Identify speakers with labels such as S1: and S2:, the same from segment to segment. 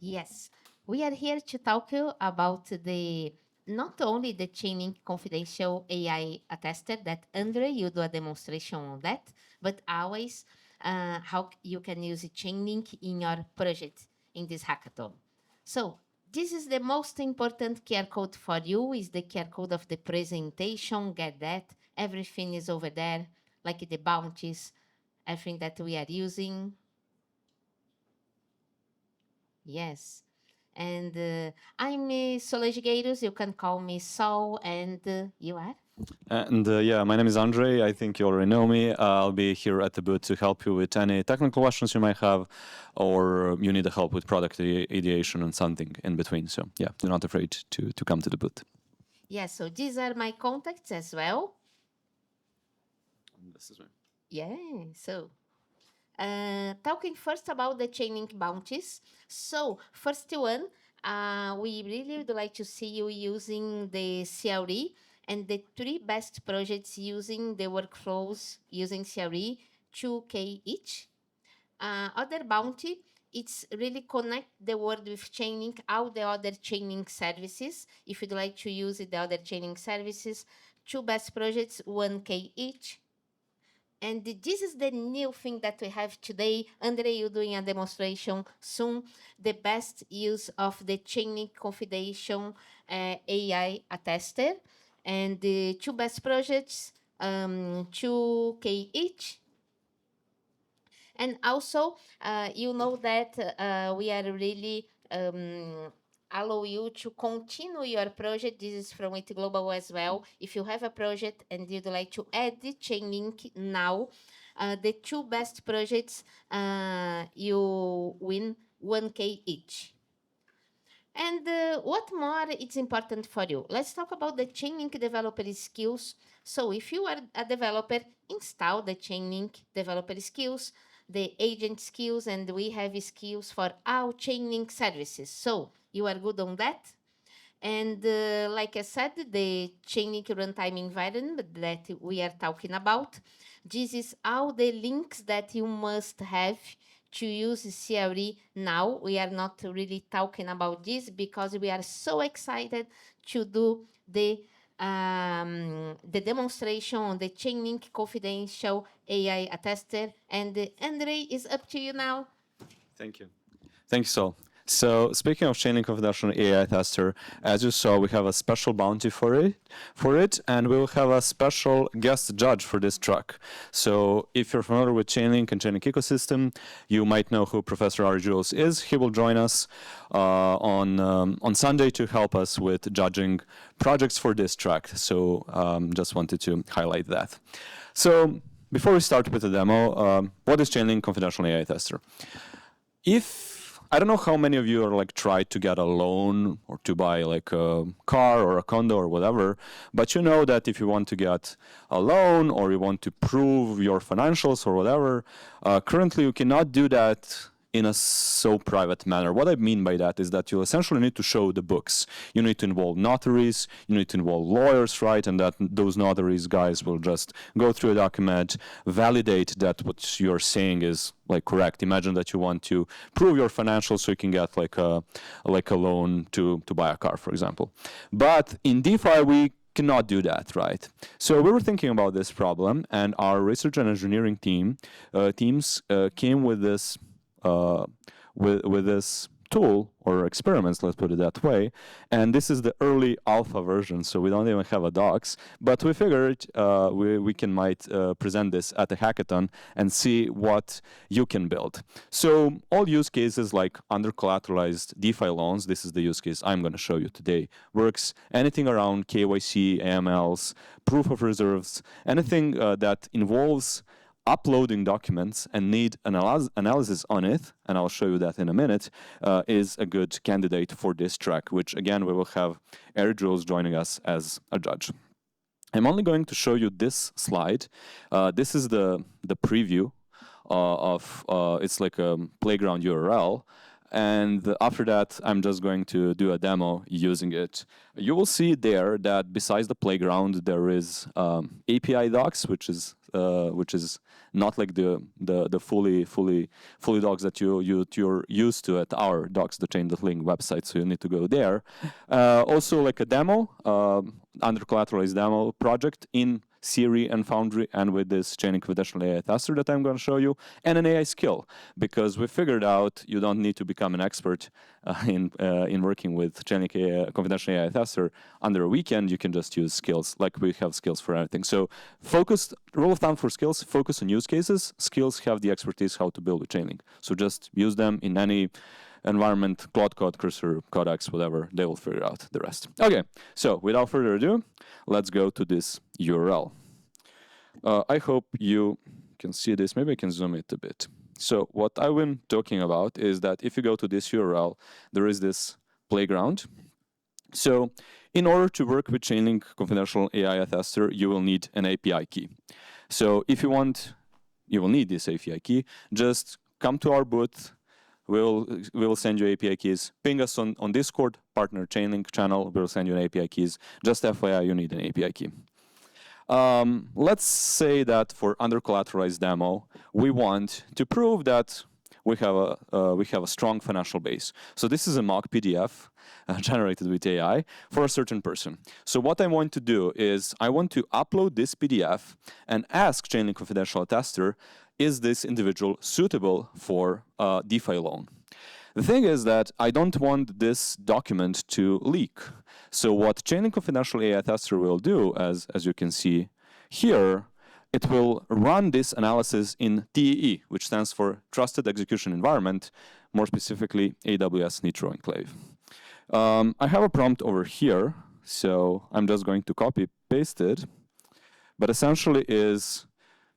S1: Yes, we are here to talk you about the not only the Chainlink confidential AI attester that Andre you do a demonstration on that, but always how you can use Chainlink in your project in this hackathon. So this is the most important QR code for you is the QR code of the presentation. Get that? Everything is over there, like the bounties, everything that we are using. Yes. And I'm Solange Gueiros. You can call me Sol. And you are?
S2: And yeah, my name is Andrej. I think you already know me. I'll be here at the booth to help you with any technical questions you might have, or you need help with product ideation and something in between. So yeah, do not afraid to come to the booth.
S1: Yes, so these are my contacts as well.
S2: This is me.
S1: Yeah, so talking first about the Chainlink Bounties. So first one, we really would like to see you using the CRE and the 3 best projects using the workflows using CRE, 2K each. Other bounty, it's really connect the word with Chainlink, all the other Chainlink services. If you'd like to use the other Chainlink services, 2 best projects, 1K each. And this is the new thing that we have today. Andre, you doing a demonstration soon. The best use of the Chainlink confidential AI attester. And the 2 best projects, 2K each. And also, you know that we are really allow you to continue your project. This is from ETHGlobal as well. If you have a project and you'd like to add the Chainlink now, the 2 best projects, you win 1K each. And what more is important for you? Let's talk about the Chainlink developer skills. So if you are a developer, install the Chainlink developer skills, the agent skills, and we have skills for all Chainlink services. So you are good on that? And like I said, the Chainlink runtime environment that we are talking about, this is all the links that you must have to use CRE now. We are not really talking about this because we are so excited to do the demonstration on the Chainlink confidential AI attester. And Andre, is up to you now.
S2: Thank you. Thank you, Sol. So speaking of Chainlink Confidential AI Tester, as you saw, we have a special bounty for it, and we will have a special guest judge for this track. So if you're familiar with Chainlink and Chainlink ecosystem, you might know who Professor Juels is. He will join us on Sunday to help us with judging projects for this track. So just wanted to highlight that. So before we start with the demo, what is Chainlink Confidential AI Tester? I don't know how many of you are like tried to get a loan or to buy like a car or a condo or whatever, but you know that if you want to get a loan or you want to prove your financials or whatever, currently you cannot do that in a so private manner. What I mean by that is that you essentially need to show the books. You need to involve notaries, you need to involve lawyers, right? And that those notaries guys will just go through a document, validate that what you're saying is like correct. Imagine that you want to prove your financials so you can get like a loan to buy a car, for example. But in DeFi, we cannot do that, right? So we were thinking about this problem, and our research and engineering teams came with this with this tool or experiments, let's put it that way. And this is the early alpha version, so we don't even have a docs. But we figured we might present this at the hackathon and see what you can build. So all use cases like under-collateralized DeFi loans, this is the use case I'm going to show you today, works. Anything around KYC, AMLs, proof of reserves, anything that involves uploading documents and need analysis on it, and I'll show you that in a minute, is a good candidate for this track, which again, we will have Juels joining us as a judge. I'm only going to show you this slide. This is the preview of, it's like a playground URL. And after that, I'm just going to do a demo using it. You will see there that besides the playground, there is API docs, which is not like the fully docs that you're used to at our docs.chain.link website. So you need to go there. Also, like a demo, Undercollateralized demo project in CRE and Foundry, and with this Chainlink Confidential AI Attester that I'm going to show you, and an AI skill, because we figured out you don't need to become an expert in working with Chainlink Confidential AI Attester under a weekend. You can just use skills, like we have skills for everything. So rule of thumb for skills, focus on use cases. Skills have the expertise how to build with Chainlink. So just use them in any environment, Claude Code, Cursor, Codex, whatever, they will figure out the rest. Okay, so without further ado, let's go to this URL. I hope you can see this. Maybe I can zoom it a bit. So what I've been talking about is that if you go to this URL, there is this playground. So in order to work with Chainlink Confidential AI Attester, you will need an API key. So if you want, you will need this API key. Just come to our booth. We will send you API keys. Ping us on Discord, partner Chainlink channel. We'll send you an API keys. Just FYI, you need an API key. Let's say that for undercollateralized demo, we want to prove that we have a strong financial base. So this is a mock PDF generated with AI for a certain person. So what I want to do is I want to upload this PDF and ask Chainlink Confidential Attester, is this individual suitable for a DeFi loan? The thing is that I don't want this document to leak. So what Chainlink Confidential AI Attester will do, as you can see here, it will run this analysis in TEE, which stands for Trusted Execution Environment, more specifically AWS Nitro Enclave. I have a prompt over here, so I'm just going to copy paste it, but essentially is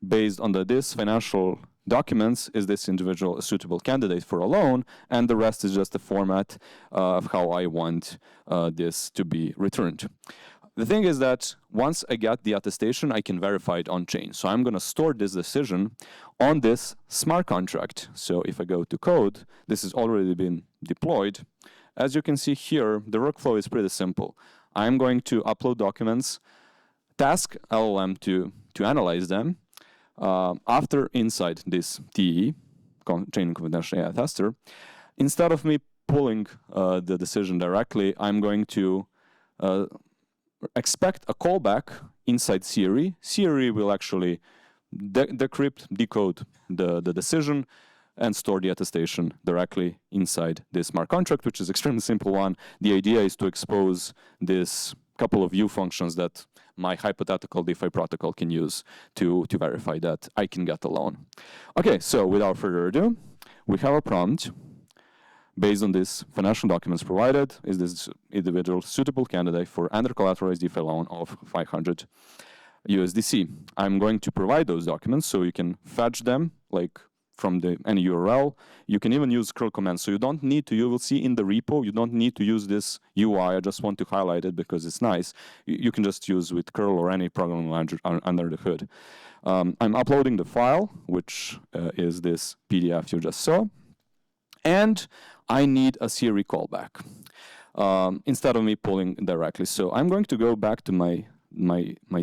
S2: based on this financial documents, is this individual a suitable candidate for a loan, and the rest is just a format of how I want this to be returned. The thing is that once I get the attestation, I can verify it on chain. So I'm going to store this decision on this smart contract. So if I go to code, this has already been deployed. As you can see here, the workflow is pretty simple. I'm going to upload documents, task LLM to analyze them. After inside this TE, Chainlink Confidential AI Attester, instead of me pulling the decision directly, I'm going to expect a callback inside CRE. CRE will actually decode the decision and store the attestation directly inside this smart contract, which is extremely simple one. The idea is to expose this couple of view functions that my hypothetical DeFi protocol can use to verify that I can get a loan. Okay, so without further ado, we have a prompt based on these financial documents provided. Is this individual suitable candidate for undercollateralized DeFi loan of 500 USDC? I'm going to provide those documents so you can fetch them like from any URL. You can even use curl commands. So you don't need to, you will see in the repo, you don't need to use this UI. I just want to highlight it because it's nice. You can just use with curl or any programming language under the hood. I'm uploading the file, which is this PDF you just saw. And I need a CRE callback instead of me pulling directly. So I'm going to go back to my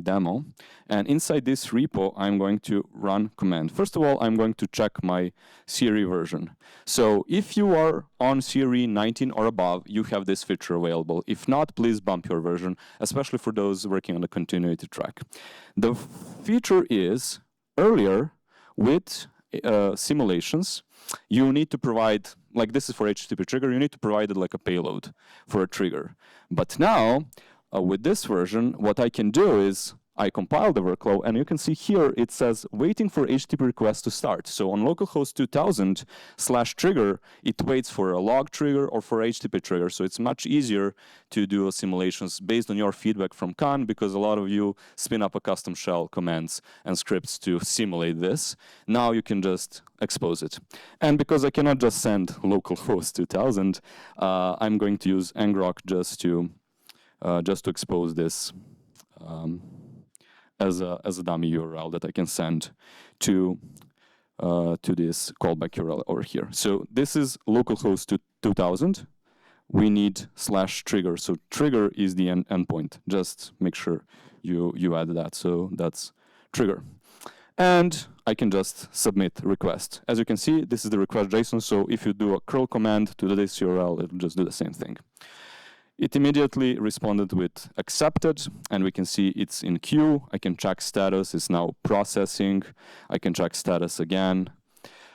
S2: demo, and inside this repo, I'm going to run command. First of all, I'm going to check my CRE version. So if you are on CRE 19 or above, you have this feature available. If not, please bump your version, especially for those working on the continuity track. The feature is earlier with simulations, you need to provide, like this is for HTTP trigger, you need to provide it like a payload for a trigger. But now, with this version, what I can do is I compile the workflow, and you can see here it says waiting for HTTP request to start. So on localhost 2000/trigger, it waits for a log trigger or for HTTP trigger. So it's much easier to do simulations based on your feedback from Khan, because a lot of you spin up a custom shell commands and scripts to simulate this. Now you can just expose it. And because I cannot just send localhost 2000, I'm going to use ngrok just to expose this as a dummy URL that I can send to to this callback URL over here. So this is localhost to 2000. We need /trigger. So trigger is the endpoint. Just make sure you add that. So that's trigger. And I can just submit request. As you can see, this is the request JSON. So if you do a curl command to this URL, it'll just do the same thing. It immediately responded with accepted, and we can see it's in queue. I can check status, it's now processing. I can check status again.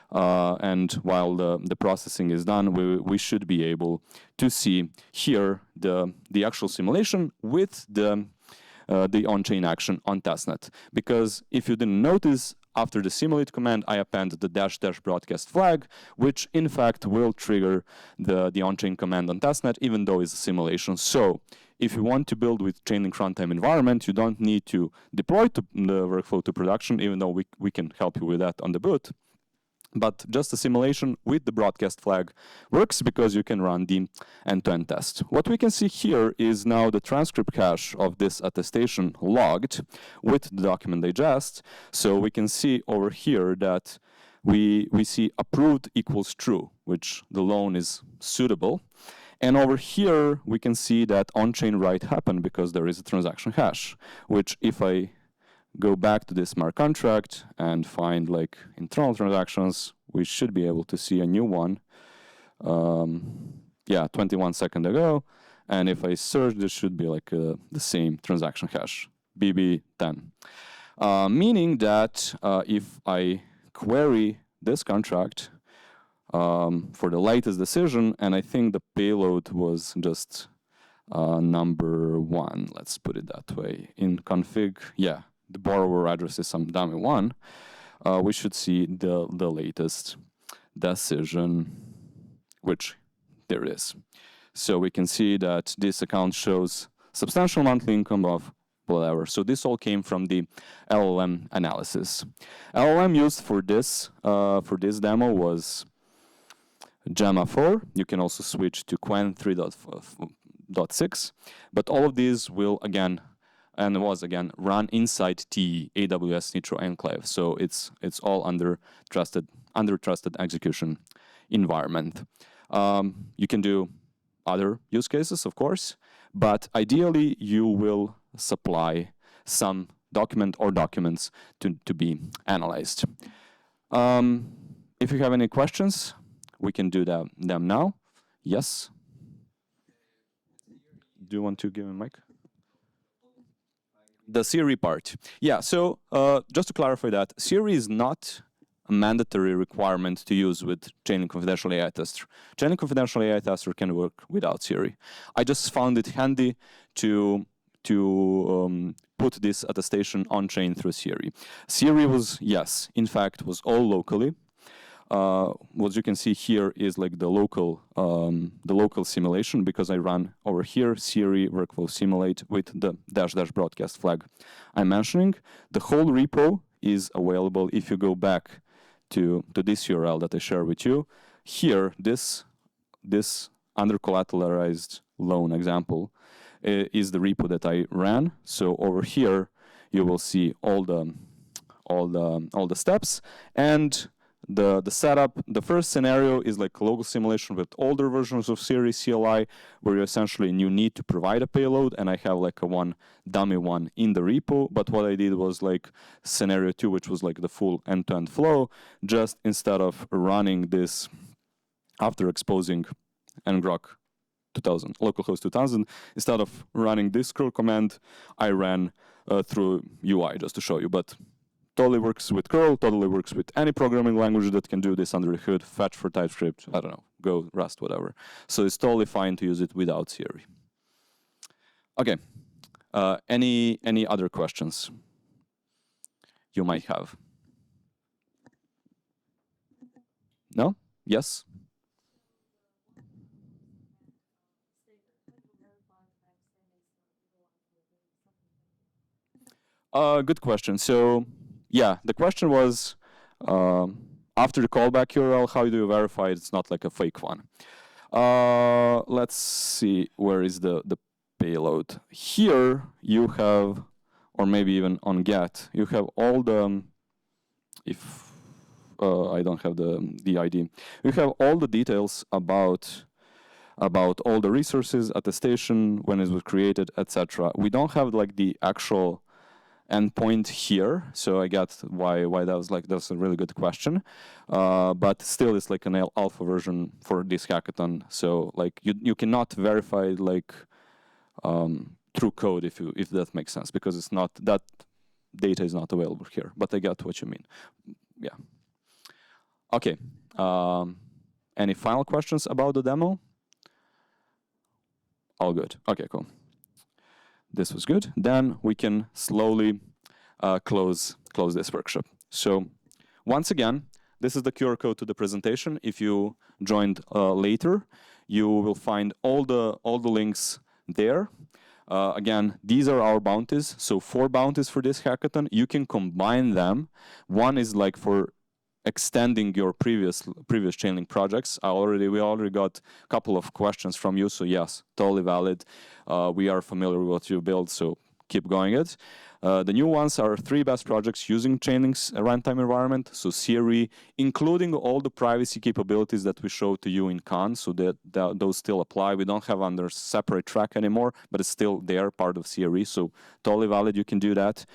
S2: And while the processing is done, we should be able to see here the actual simulation with the on-chain action on testnet. Because if you didn't notice, after the simulate command, I append the -- broadcast flag, which in fact will trigger the on-chain command on testnet, even though it's a simulation. So if you want to build with Chainlink runtime environment, you don't need to deploy the workflow to production, even though we can help you with that on the boot. But just a simulation with the broadcast flag works because you can run the end-to-end test. What we can see here is now the transcript hash of this attestation logged with the document digest. So we can see over here that we see approved equals true, which the loan is suitable. And over here, we can see that on-chain write happened because there is a transaction hash, which if I go back to this smart contract and find like internal transactions, we should be able to see a new one. 21 seconds ago. And if I search, this should be like the same transaction hash, BB10. Meaning that if I query this contract for the latest decision, and I think the payload was just number 1, let's put it that way, in config, yeah. The borrower address is some dummy one, we should see the latest decision, which there it is. So we can see that this account shows substantial monthly income of whatever. So this all came from the LLM analysis. LLM used for this demo was Gemma 4. You can also switch to Qwen 3.6, but all of these will again run inside the AWS Nitro Enclave. So it's all under trusted execution environment. You can do other use cases, of course, but ideally you will supply some document or documents to be analyzed. If you have any questions, we can do them now. Yes? Do you want to give a mic? The CRE part. Yeah, so just to clarify that, CRE is not a mandatory requirement to use with Chainlink Confidential AI Tester. Chainlink Confidential AI Tester can work without CRE. I just found it handy to put this attestation on-chain through CRE. CRE was, yes, in fact, was all locally. What you can see here is like the local simulation, because I run over here CRE workflow simulate with the -- broadcast flag I'm mentioning. The whole repo is available if you go back to this URL that I share with you. Here, this undercollateralized loan example is the repo that I ran. So over here, you will see all the steps and the setup. The first scenario is like a local simulation with older versions of CRE CLI, where you need to provide a payload, and I have like a one dummy one in the repo. But what I did was like scenario 2, which was like the full end-to-end flow. Just instead of running this after exposing ngrok 2000, localhost 2000, instead of running this curl command, I ran through UI just to show you. But totally works with curl, totally works with any programming language that can do this under the hood, fetch for TypeScript, I don't know, Go, Rust, whatever. So it's totally fine to use it without CRE. Okay, any other questions you might have? No? Yes? Good question. So, yeah, the question was, after the callback URL, how do you verify it's not like a fake one? Let's see, where is the payload? Here you have, or maybe even on get, you have all the, I don't have the ID. We have all the details about all the resources, attestation, when it was created, etc. We don't have like the actual endpoint here, so I got why that was like, that's a really good question, but still it's like an alpha version for this hackathon, so like you cannot verify like through code, if that makes sense, because it's not, that data is not available here, but I got what you mean. Yeah. Okay. Any final questions about the demo? All good. Okay, cool. This was good. Then we can slowly close this workshop. So once again, this is the QR code to the presentation. If you joined later, you will find all the links there. Again, these are our bounties. So 4 bounties for this hackathon. You can combine them. One is like for extending your previous Chainlink projects. We already got a couple of questions from you, so yes, totally valid. We are familiar with what you build, so keep going it. The new ones are 3 best projects using Chainlink's runtime environment, so CRE, including all the privacy capabilities that we showed to you in Khan, so that those still apply. We don't have under separate track anymore, but it's still there, part of CRE, so totally valid, you can do that.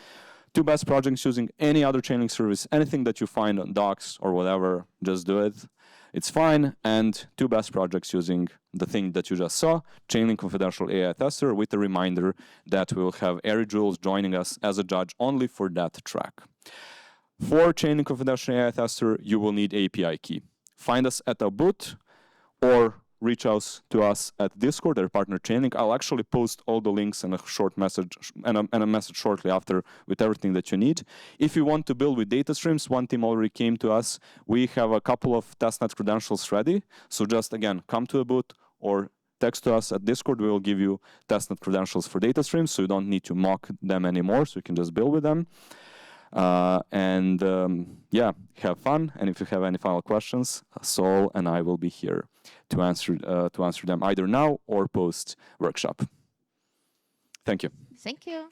S2: 2 best projects using any other Chainlink service, anything that you find on docs or whatever, just do it. It's fine. And 2 best projects using the thing that you just saw, Chainlink Confidential AI Tester, with a reminder that we will have Juels joining us as a judge only for that track. For Chainlink Confidential AI Tester, you will need API key. Find us at our booth or reach out to us at Discord, our partner Chainlink. I'll actually post all the links and a short message and a message shortly after with everything that you need. If you want to build with data streams, one team already came to us. We have a couple of testnet credentials ready. So just again, come to a booth or text to us at Discord. We will give you testnet credentials for data streams, so you don't need to mock them anymore. So you can just build with them. Yeah, have fun. And if you have any final questions, Sol and I will be here to answer them either now or post workshop. Thank you.
S1: Thank you.